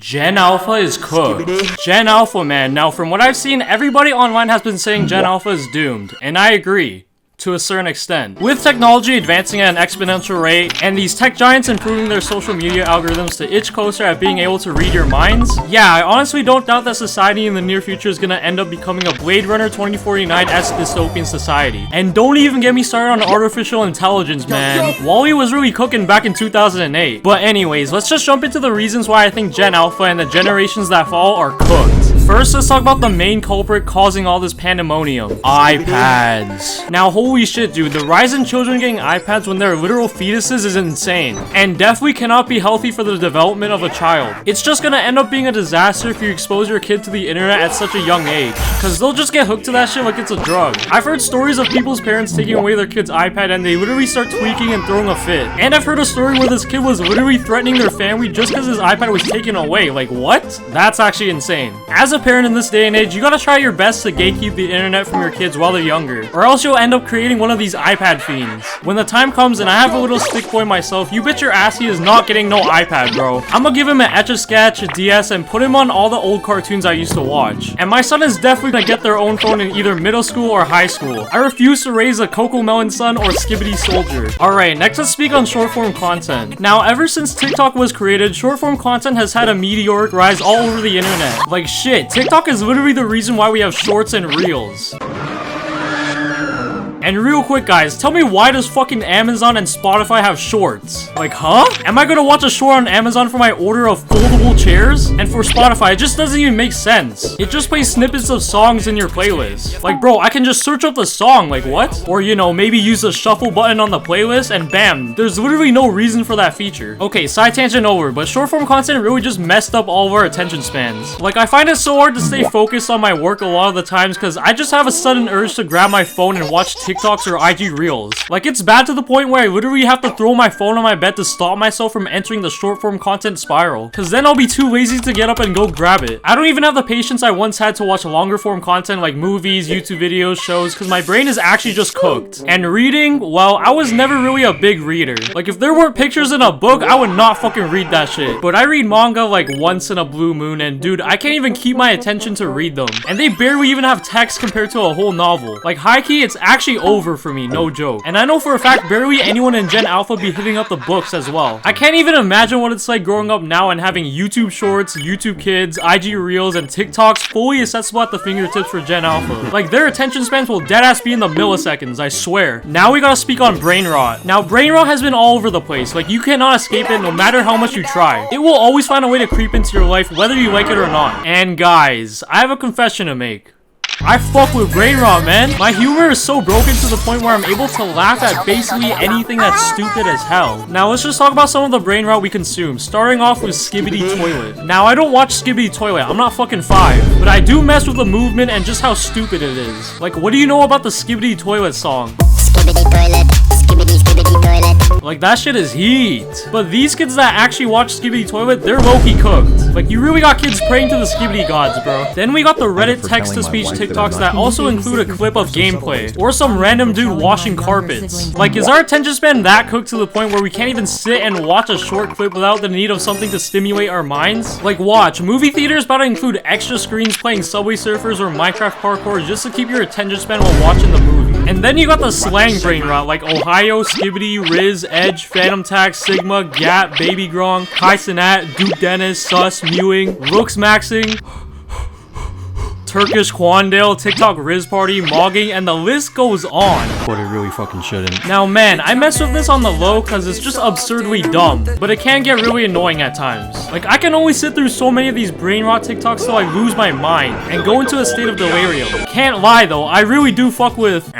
Gen Alpha is cooked. Gen Alpha, man. Now, from what I've seen, everybody online has been saying Gen Alpha is doomed. And I agree. To a certain extent. With technology advancing at an exponential rate, and these tech giants improving their social media algorithms to itch closer at being able to read your minds, yeah, I honestly don't doubt that society in the near future is gonna end up becoming a Blade Runner 2049-esque dystopian society. And don't even get me started on artificial intelligence, man. WALL-E was really cooking back in 2008. But anyways, let's just jump into the reasons why I think Gen Alpha and the generations that follow are cooked. First, let's talk about the main culprit causing all this pandemonium. iPads. Now, holy shit, dude, the rise in children getting iPads when they're literal fetuses is insane, and definitely cannot be healthy for the development of a child. It's just gonna end up being a disaster if you expose your kid to the internet at such a young age, cause they'll just get hooked to that shit like it's a drug. I've heard stories of people's parents taking away their kid's iPad and they literally start tweaking and throwing a fit. And I've heard a story where this kid was literally threatening their family just cause his iPad was taken away. Like, what? That's actually insane. As a parent in this day and age, you gotta try your best to gatekeep the internet from your kids while they're younger, or else you'll end up creating one of these iPad fiends. When the time comes and I have a little stick boy myself, you bet your ass he is not getting no iPad, bro. I'm gonna give him an Etch-a-Sketch, a DS, and put him on all the old cartoons I used to watch. And my son is definitely gonna get their own phone in either middle school or high school. I refuse to raise a Coco Melon son or Skibidi soldier. Alright, next let's speak on short form content. Now, ever since TikTok was created, short form content has had a meteoric rise all over the internet. Like shit, TikTok is literally the reason why we have shorts and reels. And real quick, guys, tell me, why does fucking Amazon and Spotify have shorts? Like, huh? Am I gonna watch a short on Amazon for my order of foldable chairs? And for Spotify, it just doesn't even make sense. It just plays snippets of songs in your playlist. Like, bro, I can just search up the song, like, what? Or, you know, maybe use the shuffle button on the playlist, and bam, there's literally no reason for that feature. Okay, side tangent over, but short form content really just messed up all of our attention spans. Like, I find it so hard to stay focused on my work a lot of the times because I just have a sudden urge to grab my phone and watch TikToks or IG Reels. Like, it's bad to the point where I literally have to throw my phone on my bed to stop myself from entering the short form content spiral, cause then I'll be too lazy to get up and go grab it. I don't even have the patience I once had to watch longer form content like movies, YouTube videos, shows, cause my brain is actually just cooked. And reading, well, I was never really a big reader. Like, if there weren't pictures in a book, I would not fucking read that shit. But I read manga like once in a blue moon, and dude, I can't even keep my attention to read them. And they barely even have text compared to a whole novel. Like, high-key, it's actually over for me, no joke. And I know for a fact barely anyone in Gen Alpha be hitting up the books as well. I can't even imagine what it's like growing up now and having YouTube Shorts, YouTube Kids, IG Reels, and TikToks fully accessible at the fingertips for Gen Alpha. Like, their attention spans will deadass be in the milliseconds, I swear. Now we gotta speak on brain rot. Now, brain rot has been all over the place. Like, you cannot escape it no matter how much you try. It will always find a way to creep into your life whether you like it or not. And guys, I have a confession to make. I fuck with brain rot, man. My humor is so broken to the point where I'm able to laugh at basically anything that's stupid as hell. Now, let's just talk about some of the brain rot we consume, starting off with Skibidi Toilet. Now, I don't watch Skibidi Toilet. I'm not fucking 5. But I do mess with the movement and just how stupid it is. Like, what do you know about the Skibidi Toilet song? Skibidi toilet, skibidi skibidi toilet. Like, that shit is heat. But these kids that actually watch Skibidi Toilet, they're low-key cooked. Like, you really got kids praying to the Skibidi gods, bro. Then we got the Reddit text-to-speech TikToks that also include a clip of gameplay, or some random dude washing carpets. Like, is our attention span that cooked to the point where we can't even sit and watch a short clip without the need of something to stimulate our minds? Like, watch, movie theaters about to include extra screens playing Subway Surfers or Minecraft parkour just to keep your attention span while watching the movie. And then you got the slang brain rot like Ohio, Skibidi, Riz, Edge, Phantom Tax, Sigma, Gap, Baby Gronk, Kai Cenat, Duke Dennis, Sus, Mewing, Rooks Maxing, Turkish Quandale, TikTok Riz Party, Mogging, and the list goes on. But it really fucking shouldn't. Now, man, I mess with this on the low because it's just absurdly dumb, but it can get really annoying at times. Like, I can only sit through so many of these brain rot TikToks till I lose my mind and go into a state of delirium. Can't lie though, I really do fuck with,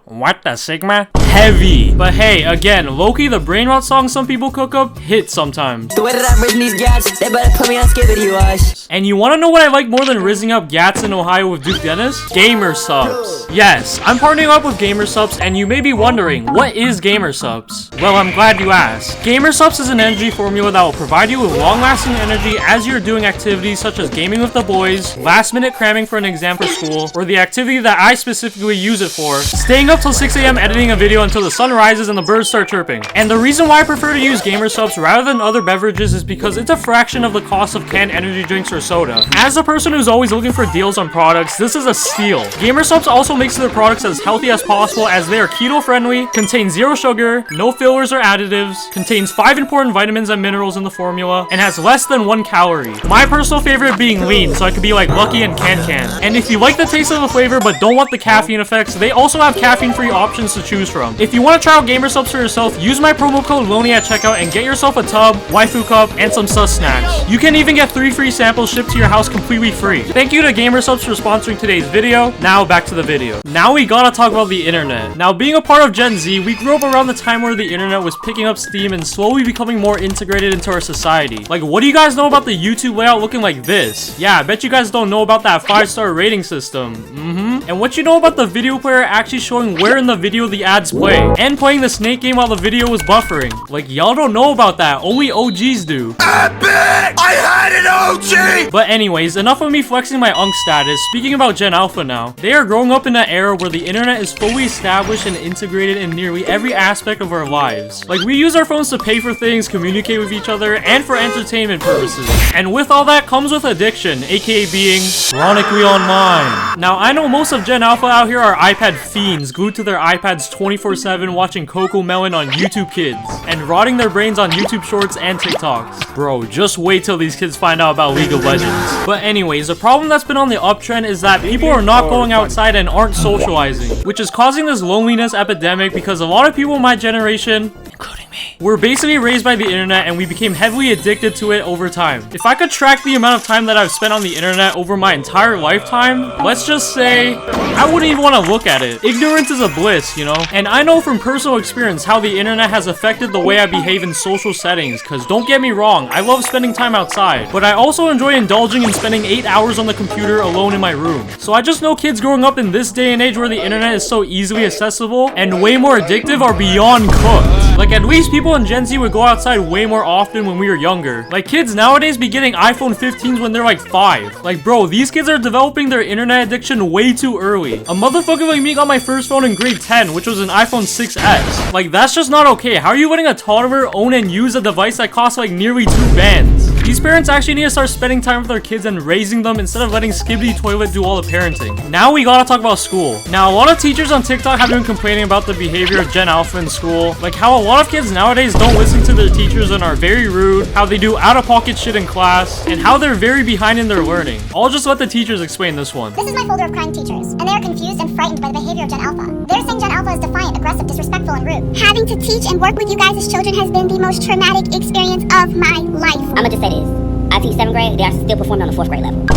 what the Sigma? Heavy. But hey, again, low-key, the brain rot songs some people cook up hit sometimes. The way that I'm rizzing these gats, they better put me on Skibidi wash. And you wanna know what I like more than rizzing up gats in Ohio with Duke Dennis? Gamer Subs. Yes, I'm partnering up with Gamer Subs, and you may be wondering, what is Gamer Subs? Well, I'm glad you asked. Gamer Subs is an energy formula that will provide you with long-lasting energy as you're doing activities such as gaming with the boys, last-minute cramming for an exam for school, or the activity that I specifically use it for, staying up till 6 a.m. editing a video until the sun rises and the birds start chirping. And the reason why I prefer to use Gamer Subs rather than other beverages is because it's a fraction of the cost of canned energy drinks or soda. As a person who's always looking for deals on products, this is a steal. Gamer Subs also makes their products as healthy as possible as they are keto friendly, contain zero sugar, no fillers or additives, contains 5 important vitamins and minerals in the formula, and has less than 1 calorie. My personal favorite being lean, so I could be like Lucky and Can. And if you like the taste of the flavor but don't want the caffeine effects, they also have caffeine-free options to choose from. If you want to try out Gamer Subs for yourself, use my promo code LoneE at checkout and get yourself a tub, waifu cup, and some sus snacks. You can even get 3 free samples shipped to your house completely free. Thank you to Gamer Subs for sponsoring today's video. Now back to the video. Now we gotta talk about the internet. Now being a part of Gen Z, we grew up around the time where the internet was picking up steam and slowly becoming more integrated into our society. Like, what do you guys know about the YouTube layout looking like this? Yeah, I bet you guys don't know about that 5-star rating system. And what you know about the video player actually showing where in the video the ads play, and playing the snake game while the video was buffering. Like, y'all don't know about that, only OGs do. Epic! I had an OG! But anyways, enough of me flexing my unk status. Speaking about Gen Alpha now, they are growing up in an era where the internet is fully established and integrated in nearly every aspect of our lives. Like, we use our phones to pay for things, communicate with each other, and for entertainment purposes. And with all that comes with addiction, aka being chronically online. Now, I know most of Gen Alpha out here are iPad fiends, glued to their iPads 24/7 watching Coco Melon on YouTube Kids, and rotting their brains on YouTube Shorts and TikToks. Bro, just wait till these kids find out about League of Legends. But anyways, the problem that's been on the uptrend is that people are not going outside and aren't socializing, which is causing this loneliness epidemic because a lot of people in my generation, including me, were basically raised by the internet and we became heavily addicted to it over time. If I could track the amount of time that I've spent on the internet over my entire lifetime, let's just say I wouldn't even want to look at it. Ignorance is a bliss, you know? And I know from personal experience how the internet has affected the way I behave in social settings, because don't get me wrong, I love spending time outside, but I also enjoy indulging in spending 8 hours on the computer alone in my room. So I just know kids growing up in this day and age where the internet is so easily accessible and way more addictive are beyond cooked. Like, at least people in Gen Z would go outside way more often when we were younger. Like, kids nowadays be getting iPhone 15s when they're like 5. Like, bro, these kids are developing their internet addiction way too early. A motherfucker like me got my first phone in grade 10, which was an iPhone 6S. Like, that's just not okay. How are you letting a toddler own and use a device that costs like nearly 2 bands? These parents actually need to start spending time with their kids and raising them instead of letting Skibidi Toilet do all the parenting. Now we gotta talk about school. Now, a lot of teachers on TikTok have been complaining about the behavior of Gen Alpha in school. Like how a lot of kids nowadays don't listen to their teachers and are very rude, how they do out-of-pocket shit in class, and how they're very behind in their learning. I'll just let the teachers explain this one. This is my folder of crying teachers, and they are confused and frightened by the behavior of Gen Alpha. They're saying Gen Alpha is defiant, aggressive, disrespectful, and rude. Having to teach and work with you guys as children has been the most traumatic experience of my life. I'ma just say this. I teach 7th grade, they are still performing on the 4th grade level.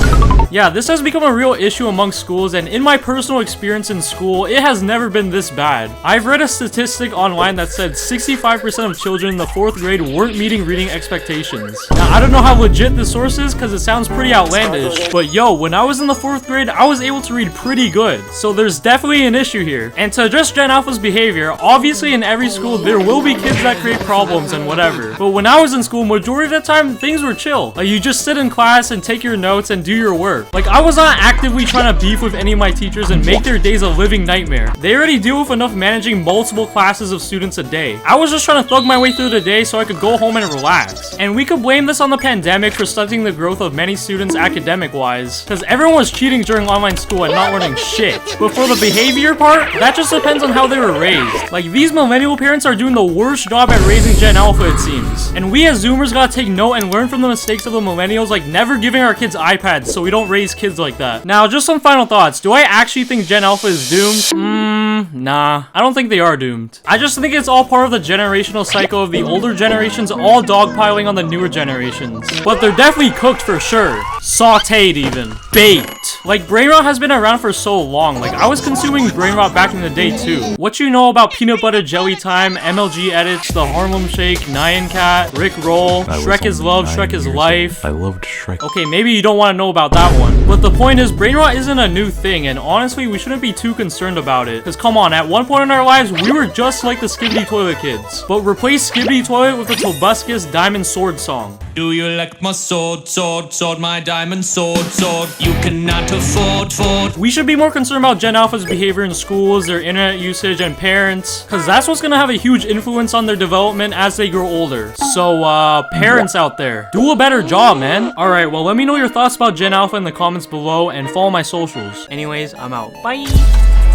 Yeah, this has become a real issue among schools, and in my personal experience in school, it has never been this bad. I've read a statistic online that said 65% of children in the 4th grade weren't meeting reading expectations. Now, I don't know how legit this source is because it sounds pretty outlandish, but yo, when I was in the 4th grade, I was able to read pretty good, so there's definitely an issue here. And to address Gen Alpha's behavior, obviously in every school, there will be kids that create problems and whatever, but when I was in school, majority of the time, things were chill. Like, you just sit in class and take your notes and do your work. Like, I was not actively trying to beef with any of my teachers and make their days a living nightmare. They already deal with enough managing multiple classes of students a day. I was just trying to thug my way through the day so I could go home and relax. And we could blame this on the pandemic for stunting the growth of many students academic-wise, because everyone was cheating during online school and not learning shit. But for the behavior part, that just depends on how they were raised. Like, these millennial parents are doing the worst job at raising Gen Alpha, it seems. And we as Zoomers gotta take note and learn from the mistakes of the millennials, like never giving our kids iPads so we don't raise kids like that. Now, just some final thoughts. Do I actually think Gen Alpha is doomed? Nah. I don't think they are doomed. I just think it's all part of the generational cycle of the older generations all dogpiling on the newer generations. But they're definitely cooked for sure. Sauteed even. Baked. Like, brain rot has been around for so long. Like, I was consuming brain rot back in the day too. What you know about peanut butter jelly time, MLG edits, the Harlem Shake, Nyan Cat, Rick Roll, Shrek is love, Shrek is life. I loved Shrek. Okay, maybe you don't want to know about that one. But the point is, brain rot isn't a new thing, and honestly, we shouldn't be too concerned about it. Because come on, at one point in our lives, we were just like the Skibidi Toilet Kids. But replace Skibidi Toilet with the Tobuscus Diamond Sword song. Do you like my sword, sword, sword, my diamond sword, sword? You cannot afford. We should be more concerned about Gen Alpha's behavior in schools, their internet usage, and parents, because that's what's gonna have a huge influence on their development as they grow older. So, parents out there, do a better job, man. Alright, well, let me know your thoughts about Gen Alpha in the comments below, and follow my socials. Anyways, I'm out. Bye!